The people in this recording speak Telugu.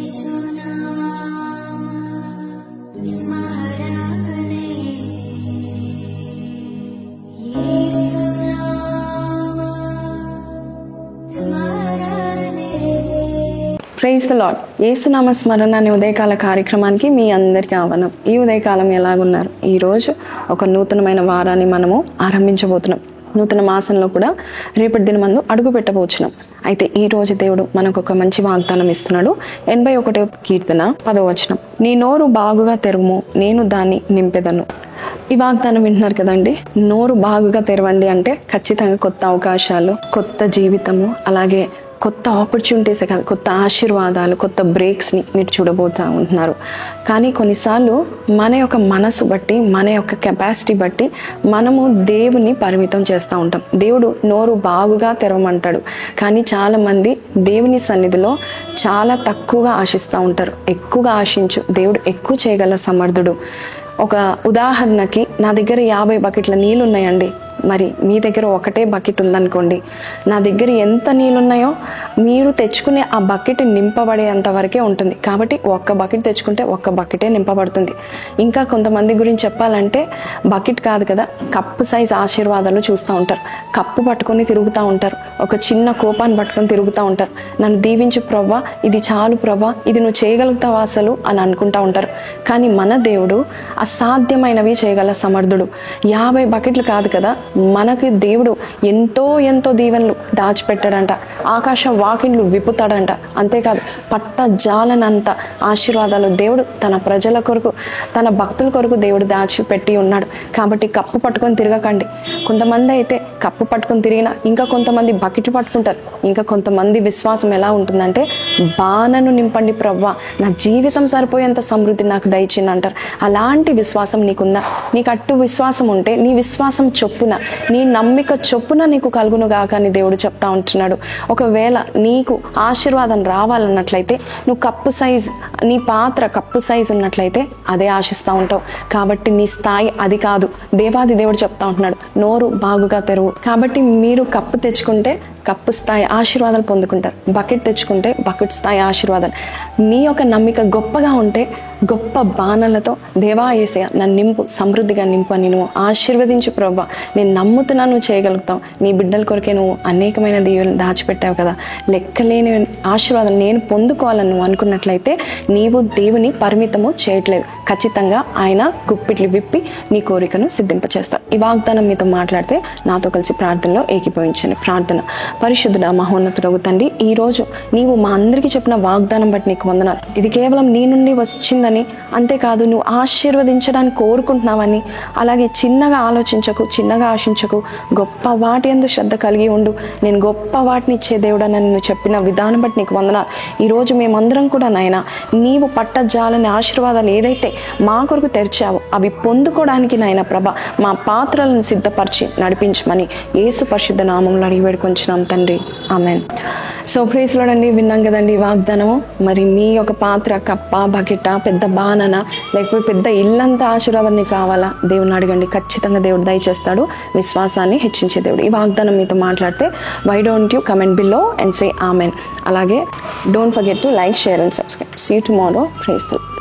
Praise the lord. యేసునామ స్మరణ అనే ఉదయకాల కార్యక్రమానికి మీ అందరికీ ఆహ్వానం. ఈ ఉదయకాలం ఎలాగున్నారు? ఈరోజు ఒక నూతనమైన వారాన్ని మనము ఆరంభించబోతున్నాం. నూతన మాసంలో కూడా రేపటి దినమందు అడుగు పెట్టబోతున్నాం. అయితే ఈ రోజు దేవుడు మనకు ఒక మంచి వాగ్దానం ఇస్తున్నాడు. 81వ కీర్తన 10వ వచనం, నీ నోరు బాగుగా తెరుము, నేను దాన్ని నింపెదను. ఈ వాగ్దానం వింటున్నారు కదండి. నోరు బాగుగా తెరవండి అంటే ఖచ్చితంగా కొత్త అవకాశాలు, కొత్త జీవితము, అలాగే కొత్త ఆపర్చునిటీసే కాదు, కొత్త ఆశీర్వాదాలు, కొత్త బ్రేక్స్ని మీరు చూడబోతూ ఉంటున్నారు. కానీ కొన్నిసార్లు మన యొక్క మనసు బట్టి, మన యొక్క కెపాసిటీ బట్టి మనము దేవుని పరిమితం చేస్తూ ఉంటాం. దేవుడు నోరు బాగుగా తెరవమంటాడు, కానీ చాలామంది దేవుని సన్నిధిలో చాలా తక్కువగా ఆశిస్తూ ఉంటారు. ఎక్కువగా ఆశించు, దేవుడు ఎక్కువ చేయగల సమర్థుడు. ఒక ఉదాహరణకి, నా దగ్గర 50 బకెట్ల నీళ్ళు ఉన్నాయండి, మరి మీ దగ్గర ఒకటే బకెట్ ఉందనుకోండి. నా దగ్గర ఎంత నీళ్ళున్నాయో మీరు తెచ్చుకునే ఆ బకెట్ నింపబడేంత వరకే ఉంటుంది. కాబట్టి ఒక్క బకెట్ తెచ్చుకుంటే ఒక్క బకెటే నింపబడుతుంది. ఇంకా కొంతమంది గురించి చెప్పాలంటే బకెట్ కాదు కదా, కప్పు సైజ్ ఆశీర్వాదాలు చూస్తూ ఉంటారు. కప్పు పట్టుకొని తిరుగుతూ ఉంటారు, ఒక చిన్న కోపాన్ని పట్టుకొని తిరుగుతూ ఉంటారు. నన్ను దీవించు ప్రవ్వా, ఇది చాలు ప్రవ్వా, ఇది నువ్వు చేయగలుగుతావా అసలు అని అనుకుంటూ ఉంటారు. కానీ మన దేవుడు అసాధ్యమైనవి చేయగల సమర్థుడు. 50 బకెట్లు కాదు కదా, మనకి దేవుడు ఎంతో ఎంతో దీవెనలు దాచిపెట్టాడంట. ఆకాశ వాకిండ్లు విప్పుతాడంట. అంతేకాదు, పట్ట జాలనంత ఆశీర్వాదాలు దేవుడు తన ప్రజల కొరకు, తన భక్తుల కొరకు దేవుడు దాచిపెట్టి ఉన్నాడు. కాబట్టి కప్పు పట్టుకొని తిరగకండి. కొంతమంది అయితే కప్పు పట్టుకొని తిరిగినా, ఇంకా కొంతమంది బకెట్లు పట్టుకుంటారు. ఇంకా కొంతమంది విశ్వాసం ఎలా ఉంటుందంటే, బాణను నింపండి ప్రవ్వా, నా జీవితం సరిపోయేంత సమృద్ధి నాకు దయచేయండి అంటారు. అలాంటి విశ్వాసం నీకుందా? నీకు అట్టు విశ్వాసం ఉంటే నీ విశ్వాసం చొప్పున, నీ నమ్మిక చొప్పున నీకు కలుగును గాక అని దేవుడు చెప్తా ఉంటున్నాడు. ఒకవేళ నీకు ఆశీర్వాదం రావాలన్నట్లయితే, నువ్వు కప్పు సైజ్, నీ పాత్ర కప్పు సైజ్ ఉన్నట్లయితే అదే ఆశిస్తూ ఉంటావు. కాబట్టి నీ స్థాయి అది కాదు. దేవాది దేవుడు చెప్తా ఉంటున్నాడు, నోరు బాగుగా తెరువు. కాబట్టి మీరు కప్పు తెచ్చుకుంటే కప్పు స్థాయి ఆశీర్వాదాలు పొందుకుంటారు, బకెట్ తెచ్చుకుంటే బకెట్ స్థాయి ఆశీర్వాదాలు. మీ యొక్క నమ్మిక గొప్పగా ఉంటే గొప్ప బాణలతో, దేవా యేసయ్యా నన్ను నింపు, సమృద్ధిగా నింపు అని నువ్వు ఆశీర్వదించు ప్రవ్వా, నేను నమ్ముతున్నా నువ్వు చేయగలుగుతావు. నీ బిడ్డల కొరకే నువ్వు అనేకమైన దీవెనలు దాచిపెట్టావు కదా, లెక్కలేని ఆశీర్వాదాలు నేను పొందుకోవాలని నువ్వు అనుకున్నట్లయితే నీవు దేవుని పరిమితము చేయట్లేదు. ఖచ్చితంగా ఆయన గుప్పిట్లు విప్పి నీ కోరికను సిద్ధింపచేస్తావు. ఈ వాగ్దానం మీతో మాట్లాడితే నాతో కలిసి ప్రార్థనలో ఏకీభవించండి. ప్రార్థన. పరిశుద్ధుడా, మహోన్నతుడగు తండ్రి, ఈరోజు నీవు మా అందరికీ చెప్పిన వాగ్దానం బట్టి నీకు వందనాలు. ఇది కేవలం నీ నుండి వచ్చిందని, అంతేకాదు నువ్వు ఆశీర్వదించడానికి కోరుకుంటున్నావని. అలాగే చిన్నగా ఆలోచించకు, చిన్నగా ఆశించకు, గొప్ప వాటి యందు శ్రద్ధ కలిగి ఉండు, నేను గొప్ప వాటిని ఇచ్చే దేవుడని నువ్వు చెప్పిన విధానం బట్టి నీకు వందనాలు. ఈరోజు మేమందరం కూడా నాయన, నీవు పట్టజాలని ఆశీర్వాదాలు ఏదైతే మా కొరకు తెరిచావో అవి పొందుకోవడానికి నాయన ప్రభ, మా పాత్రలను సిద్ధపరిచి నడిపించమని యేసు పరిశుద్ధ నామములో అడిగి వేడుకొంచున్నాం తండ్రి, ఆమెన్. సో ప్రైజ్ లార్డ్ అండి, విన్నాం కదండి వాగ్దానము. మరి మీ యొక్క పాత్ర కప్ప, బకెట, పెద్ద బాణన, లేకపోతే పెద్ద ఇల్లంతా ఆశీర్వాదాన్ని కావాలా? దేవుని అడగండి, ఖచ్చితంగా దేవుడు దయచేస్తాడు. విశ్వాసాన్ని హెచ్చించే దేవుడు. ఈ వాగ్దానం మీతో మాట్లాడితే why don't you comment below and say amen. అలాగే don't forget to like, share and subscribe. See you tomorrow. Praise the lord.